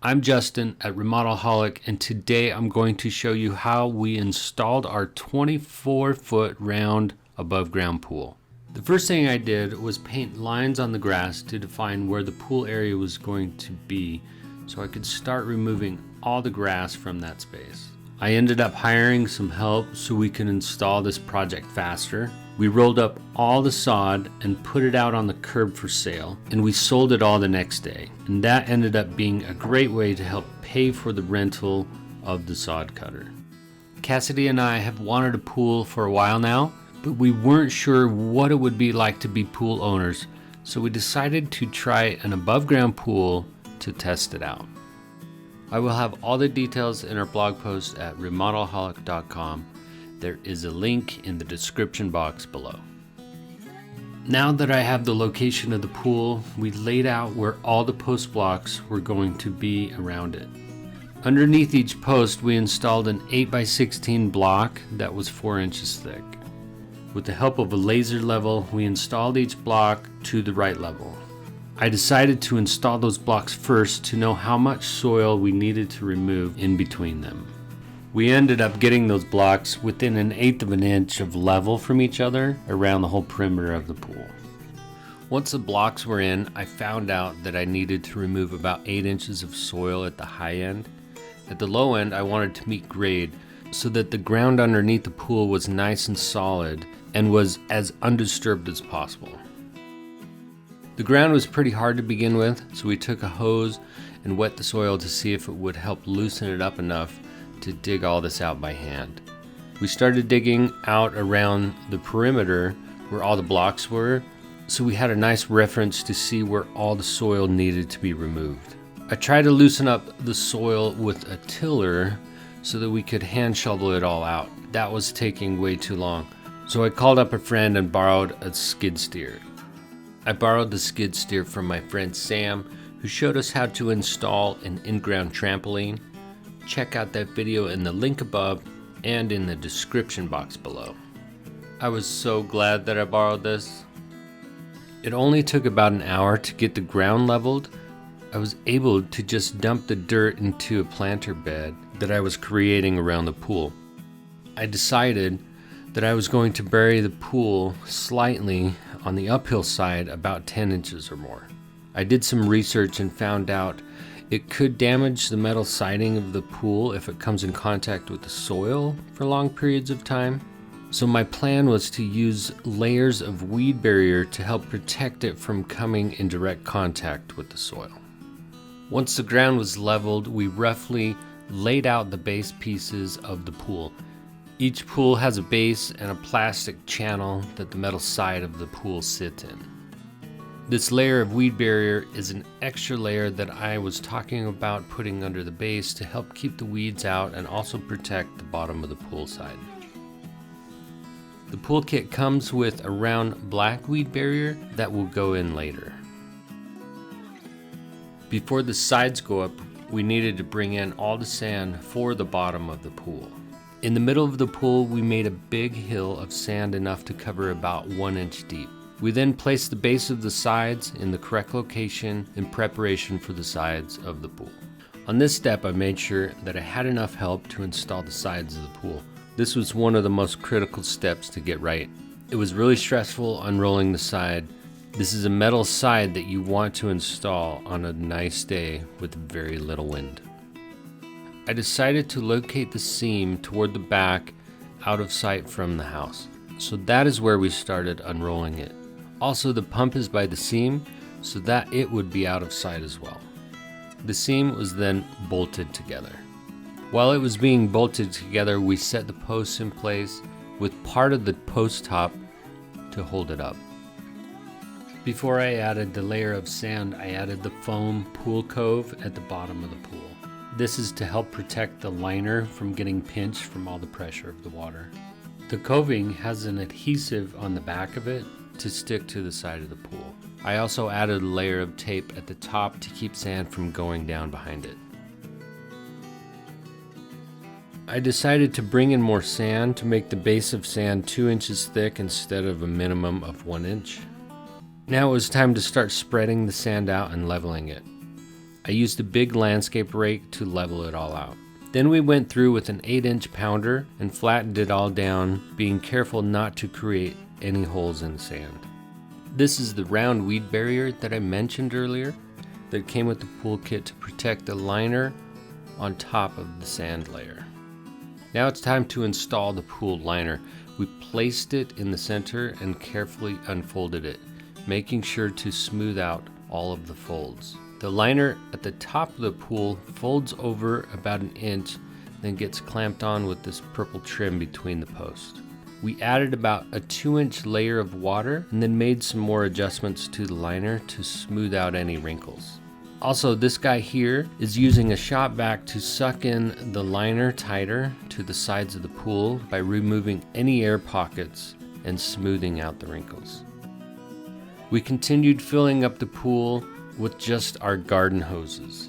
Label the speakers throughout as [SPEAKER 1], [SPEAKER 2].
[SPEAKER 1] I'm Justin at Remodelaholic, and today I'm going to show you how we installed our 24-foot round above ground pool. The first thing I did was paint lines on the grass to define where the pool area was going to be so I could start removing all the grass from that space. I ended up hiring some help so we could install this project faster. We rolled up all the sod and put it out on the curb for sale, and we sold it all the next day. And that ended up being a great way to help pay for the rental of the sod cutter. Cassidy and I have wanted a pool for a while now, but we weren't sure what it would be like to be pool owners, so we decided to try an above ground pool to test it out. I will have all the details in our blog post at remodelaholic.com. There is a link in the description box below. Now that I have the location of the pool, we laid out where all the post blocks were going to be around it. Underneath each post, we installed an 8x16 block that was 4 inches thick. With the help of a laser level, we installed each block to the right level. I decided to install those blocks first to know how much soil we needed to remove in between them. We ended up getting those blocks within 1/8 of an inch of level from each other around the whole perimeter of the pool. Once the blocks were in, I found out that I needed to remove about 8 inches of soil at the high end. At the low end, I wanted to meet grade so that the ground underneath the pool was nice and solid and was as undisturbed as possible. The ground was pretty hard to begin with, so we took a hose and wet the soil to see if it would help loosen it up enough to dig all this out by hand. We started digging out around the perimeter where all the blocks were, so we had a nice reference to see where all the soil needed to be removed. I tried to loosen up the soil with a tiller so that we could hand shovel it all out. That was taking way too long, so I called up a friend and borrowed a skid steer. I borrowed the skid steer from my friend Sam, who showed us how to install an in-ground trampoline. Check out that video in the link above and in the description box below. I was so glad that I borrowed this. It only took about an hour to get the ground leveled. I was able to just dump the dirt into a planter bed that I was creating around the pool. I decided that I was going to bury the pool slightly on the uphill side, about 10 inches or more. I did some research and found out it could damage the metal siding of the pool if it comes in contact with the soil for long periods of time. So my plan was to use layers of weed barrier to help protect it from coming in direct contact with the soil. Once the ground was leveled, we roughly laid out the base pieces of the pool. Each pool has a base and a plastic channel that the metal side of the pool sits in. This layer of weed barrier is an extra layer that I was talking about putting under the base to help keep the weeds out and also protect the bottom of the pool side. The pool kit comes with a round black weed barrier that will go in later. Before the sides go up, we needed to bring in all the sand for the bottom of the pool. In the middle of the pool, we made a big hill of sand enough to cover about 1 inch deep. We then placed the base of the sides in the correct location in preparation for the sides of the pool. On this step, I made sure that I had enough help to install the sides of the pool. This was one of the most critical steps to get right. It was really stressful unrolling the side. This is a metal side that you want to install on a nice day with very little wind. I decided to locate the seam toward the back, out of sight from the house. So that is where we started unrolling it. Also, the pump is by the seam, so that it would be out of sight as well. The seam was then bolted together. While it was being bolted together, we set the posts in place with part of the post top to hold it up. Before I added the layer of sand, I added the foam pool cove at the bottom of the pool. This is to help protect the liner from getting pinched from all the pressure of the water. The coving has an adhesive on the back of it to stick to the side of the pool. I also added a layer of tape at the top to keep sand from going down behind it. I decided to bring in more sand to make the base of sand 2 inches thick instead of a minimum of 1 inch. Now it was time to start spreading the sand out and leveling it. I used a big landscape rake to level it all out. Then we went through with an 8-inch pounder and flattened it all down, being careful not to create any holes in the sand. This is the round weed barrier that I mentioned earlier that came with the pool kit to protect the liner on top of the sand layer. Now it's time to install the pool liner. We placed it in the center and carefully unfolded it, making sure to smooth out all of the folds. The liner at the top of the pool folds over about 1 inch, then gets clamped on with this purple trim between the posts. We added about a 2-inch layer of water and then made some more adjustments to the liner to smooth out any wrinkles. Also, this guy here is using a shop vac to suck in the liner tighter to the sides of the pool by removing any air pockets and smoothing out the wrinkles. We continued filling up the pool with just our garden hoses.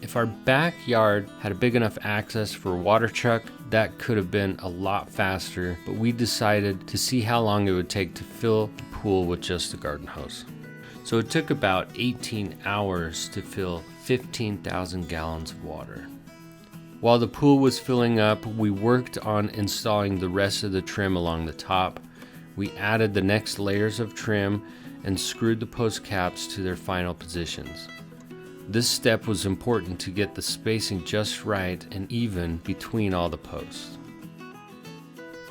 [SPEAKER 1] If our backyard had a big enough access for a water truck, that could have been a lot faster, but we decided to see how long it would take to fill the pool with just the garden hose. So it took about 18 hours to fill 15,000 gallons of water. While the pool was filling up, we worked on installing the rest of the trim along the top. We added the next layers of trim and screwed the post caps to their final positions. This step was important to get the spacing just right and even between all the posts.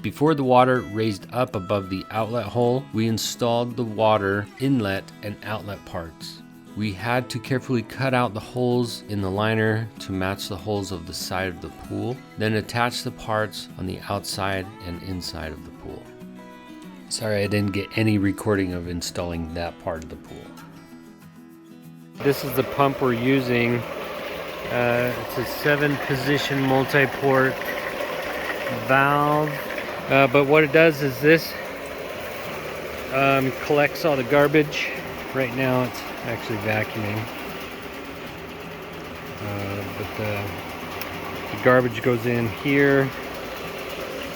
[SPEAKER 1] Before the water raised up above the outlet hole, we installed the water inlet and outlet parts. We had to carefully cut out the holes in the liner to match the holes of the side of the pool, then attach the parts on the outside and inside of the pool. Sorry I didn't get any recording of installing that part of the pool. This is the pump we're using. It's a 7-position multi-port valve. But what it does is this collects all the garbage. Right now it's actually vacuuming. But the garbage goes in here,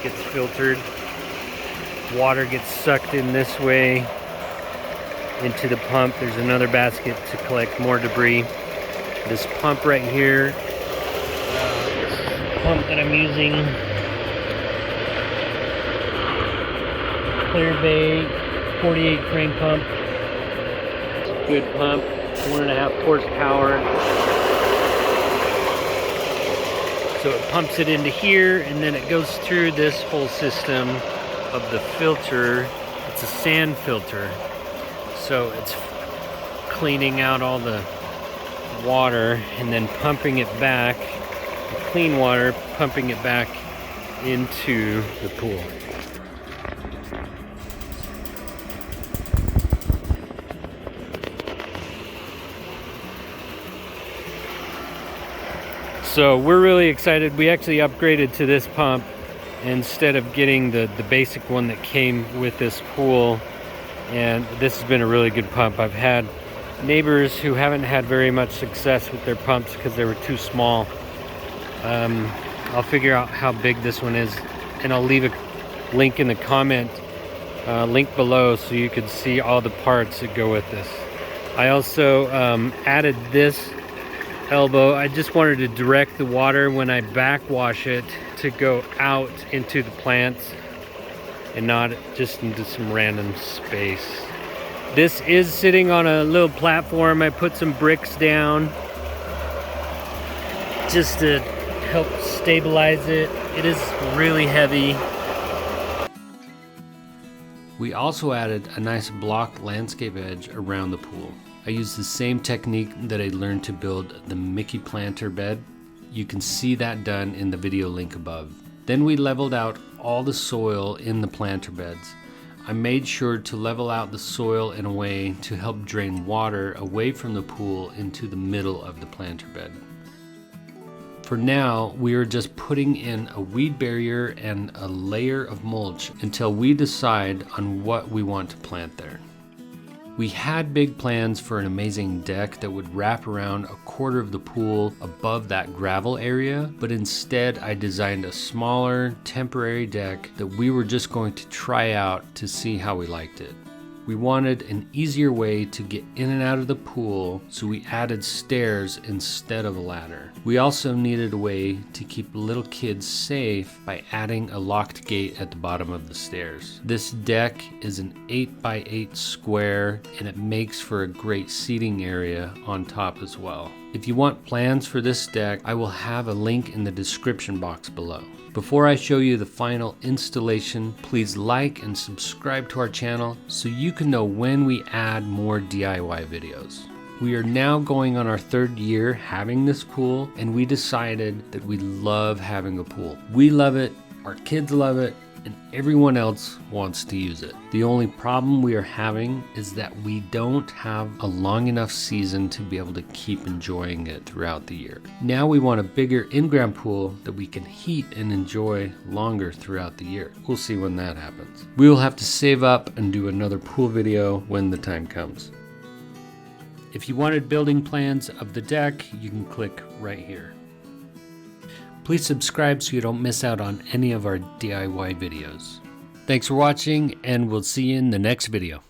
[SPEAKER 1] gets filtered. Water gets sucked in this way into the pump. There's another basket to collect more debris. This pump right here, pump that I'm using, Clear Bay 48 frame pump. Good pump, 1.5 horsepower. So it pumps it into here and then it goes through this whole system of the filter. It's a sand filter, so it's cleaning out all the water and then pumping it back, the clean water, pumping it back into the pool. So we're really excited. We actually upgraded to this pump instead of getting the basic one that came with this pool, and this has been a really good pump. I've had neighbors who haven't had very much success with their pumps because they were too small. I'll figure out how big this one is and I'll leave a link in the comment link below so you can see all the parts that go with this. I also added this elbow. I just wanted to direct the water when I backwash it to go out into the plants and not just into some random space. This is sitting on a little platform. I put some bricks down just to help stabilize it. It is really heavy. We also added a nice block landscape edge around the pool. I used the same technique that I learned to build the Mickey planter bed. You can see that done in the video link above. Then we leveled out all the soil in the planter beds. I made sure to level out the soil in a way to help drain water away from the pool into the middle of the planter bed. For now, we are just putting in a weed barrier and a layer of mulch until we decide on what we want to plant there. We had big plans for an amazing deck that would wrap around a quarter of the pool above that gravel area, but instead I designed a smaller, temporary deck that we were just going to try out to see how we liked it. We wanted an easier way to get in and out of the pool, so we added stairs instead of a ladder. We also needed a way to keep little kids safe by adding a locked gate at the bottom of the stairs. This deck is an 8x8 square, and it makes for a great seating area on top as well. If you want plans for this deck, I will have a link in the description box below. Before I show you the final installation, please like and subscribe to our channel so you can know when we add more DIY videos. We are now going on our 3rd year having this pool, and we decided that we love having a pool. We love it, our kids love it, and everyone else wants to use it. The only problem we are having is that we don't have a long enough season to be able to keep enjoying it throughout the year. Now we want a bigger in-ground pool that we can heat and enjoy longer throughout the year. We'll see when that happens. We will have to save up and do another pool video when the time comes. If you wanted building plans of the deck, you can click right here. Please subscribe so you don't miss out on any of our DIY videos. Thanks for watching, and we'll see you in the next video.